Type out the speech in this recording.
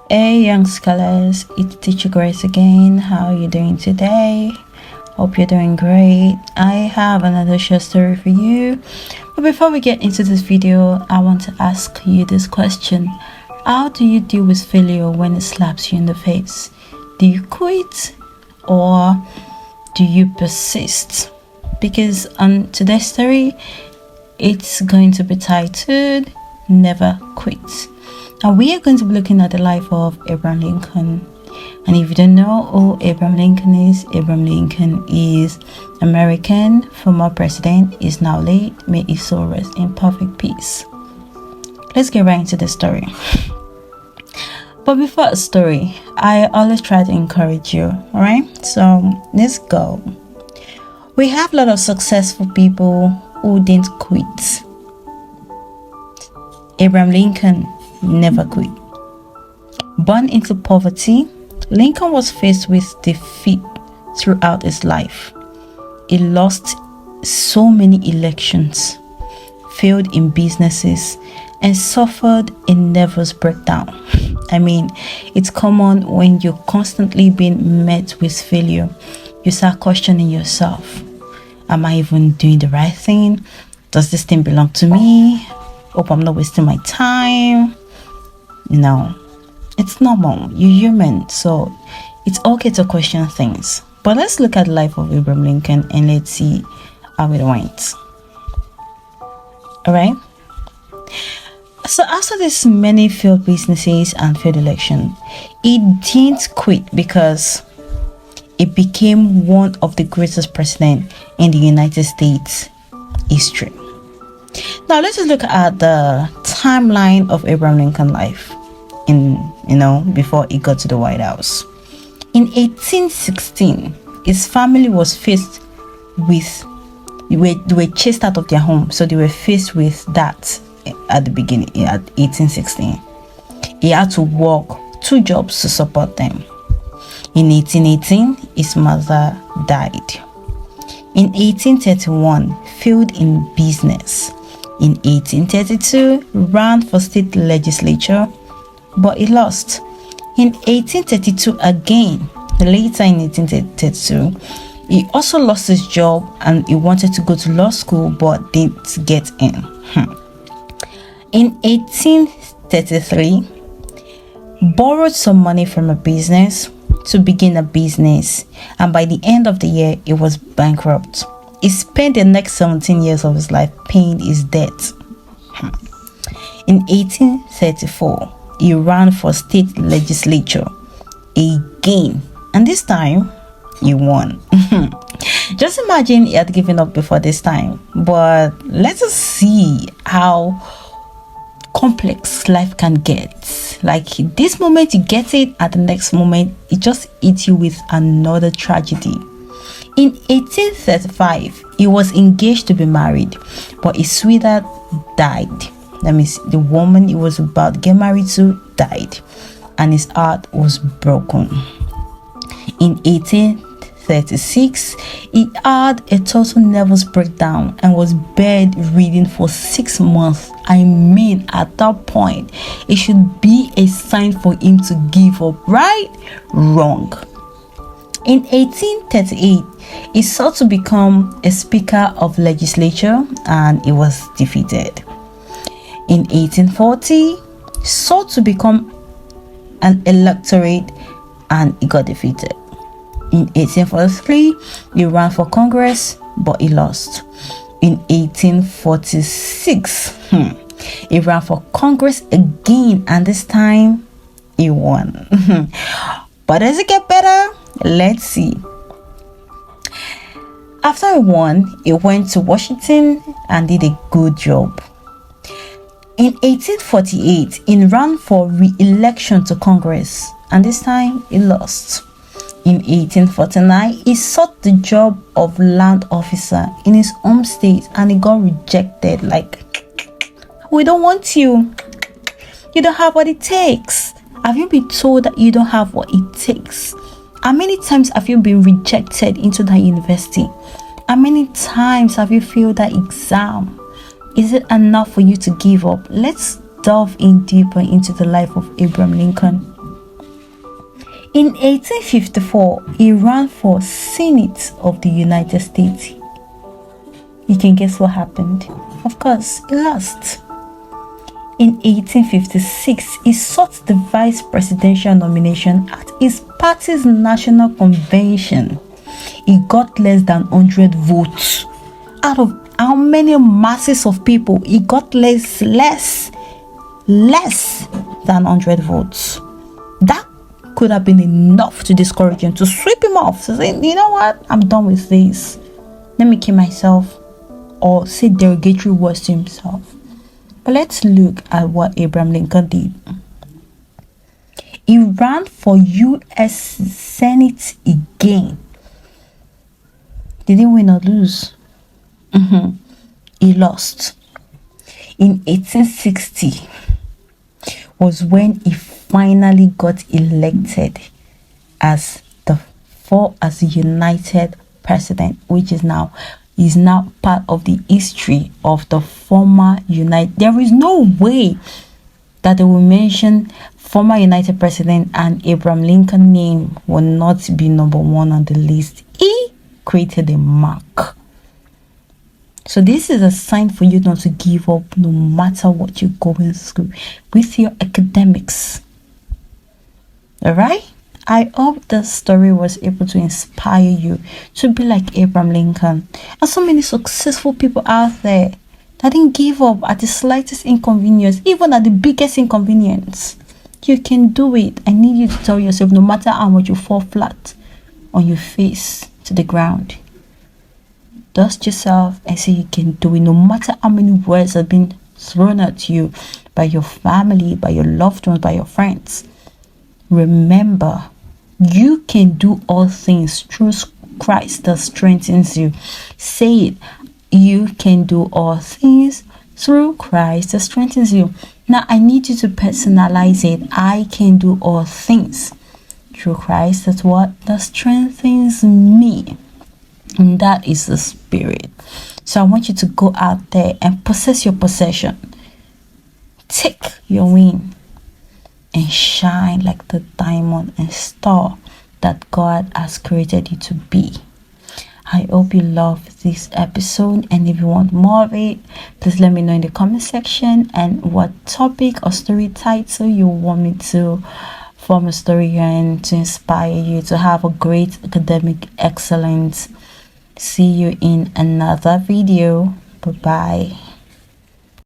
Hey, young scholars, it's Teacher Grace again. How are you doing today? Hope you're doing great. I have another short story for you. But before we get into this video, I want to ask you this question. How do you deal with failure when it slaps you in the face? Do you quit or do you persist? Because on today's story, it's going to be titled Never Quit. And we are going to be looking at the life of Abraham Lincoln. And if you don't know who Abraham Lincoln is American former president, is now late. May his soul rest in perfect peace. Let's get right into the story. But before a story, I always try to encourage you, alright? So let's go. We have a lot of successful people who didn't quit. Abraham Lincoln never quit. Born into poverty, Lincoln was faced with defeat throughout his life. He lost so many elections, failed in businesses, and suffered a nervous breakdown. I mean, it's common when you're constantly being met with failure. You start questioning yourself. Am I even doing the right thing? Does this thing belong to me? Hope I'm not wasting my time. No, it's normal. You're human, so it's okay to question things. But let's look at the life of Abraham Lincoln and let's see how it went. Alright? So after this many failed businesses and failed election, he didn't quit because it became one of the greatest presidents in the United States history. Now let's just look at the timeline of Abraham Lincoln's life before he got to the White House. In 1816, his family was faced with they were chased out of their home, so they were faced with that at the beginning at 1816. He had to work 2 jobs to support them. In 1818, his mother died. In 1831, failed in business. In 1832, ran for state legislature, but he lost. In 1832 again, later in 1832, he also lost his job and he wanted to go to law school but didn't get in. In 1833, borrowed some money from a business to begin a business, and by the end of the year, he was bankrupt. He spent the next 17 years of his life paying his debt. In 1834, he ran for state legislature again, and this time he won. Just imagine he had given up before this time, but let us see how complex life can get. Like this moment you get it, at the next moment it just hits you with another tragedy. In 1835, he was engaged to be married, but his sweetheart died. That means the woman he was about to get married to died, and his heart was broken. In 1836, he had a total nervous breakdown and was bedridden for 6 months. I mean, at that point, it should be a sign for him to give up, right? Wrong. In 1838, he sought to become a speaker of legislature and he was defeated. In 1840, sought to become an electorate and he got defeated. In 1843, he ran for Congress but he lost. In 1846, he ran for Congress again and this time he won. But does it get better? Let's see. After he won, he went to Washington and did a good job. In 1848, he ran for re-election to Congress and this time he lost. In 1849, he sought the job of land officer in his home state and he got rejected. Like, we don't want you. You don't have what it takes. Have you been told that you don't have what it takes? How many times have you been rejected into that university? How many times have you failed that exam? Is it enough for you to give up? Let's delve in deeper into the life of Abraham Lincoln. In 1854, he ran for Senate of the United States. You can guess what happened? Of course, he lost. In 1856, he sought the vice presidential nomination at his party's national convention. He got less than 100 votes. Out of how many masses of people? He got less than 100 votes. That could have been enough to discourage him, to sweep him off, to say, you know what, I'm done with this. Let me kill myself, or say derogatory words to himself. But let's look at what Abraham Lincoln did. He ran for U.S. Senate again. Did he win or lose? He lost. In 1860 was when he finally got elected as the United President, which is now part of the history of the former United. There is no way that they will mention former United President and Abraham Lincoln name will not be number one on the list. He created a mark. So this is a sign for you not to give up no matter what you're going through with your academics. Alright? I hope this story was able to inspire you to be like Abraham Lincoln and so many successful people out there that didn't give up at the slightest inconvenience, even at the biggest inconvenience. You can do it. I need you to tell yourself, no matter how much you fall flat on your face to the ground, dust yourself and say you can do it, no matter how many words have been thrown at you by your family, by your loved ones, by your friends. Remember, you can do all things through Christ that strengthens you. Say it. You can do all things through Christ that strengthens you. Now, I need you to personalize it. I can do all things through Christ. That's what? That strengthens me. And that is the Spirit. So I want you to go out there and possess your possession. Take your win and shine like the diamond and star that God has created you to be. I hope you love this episode, and if you want more of it, please let me know in the comment section and what topic or story title you want me to form a story and to inspire you to have a great academic excellence. See you in another video. Bye bye.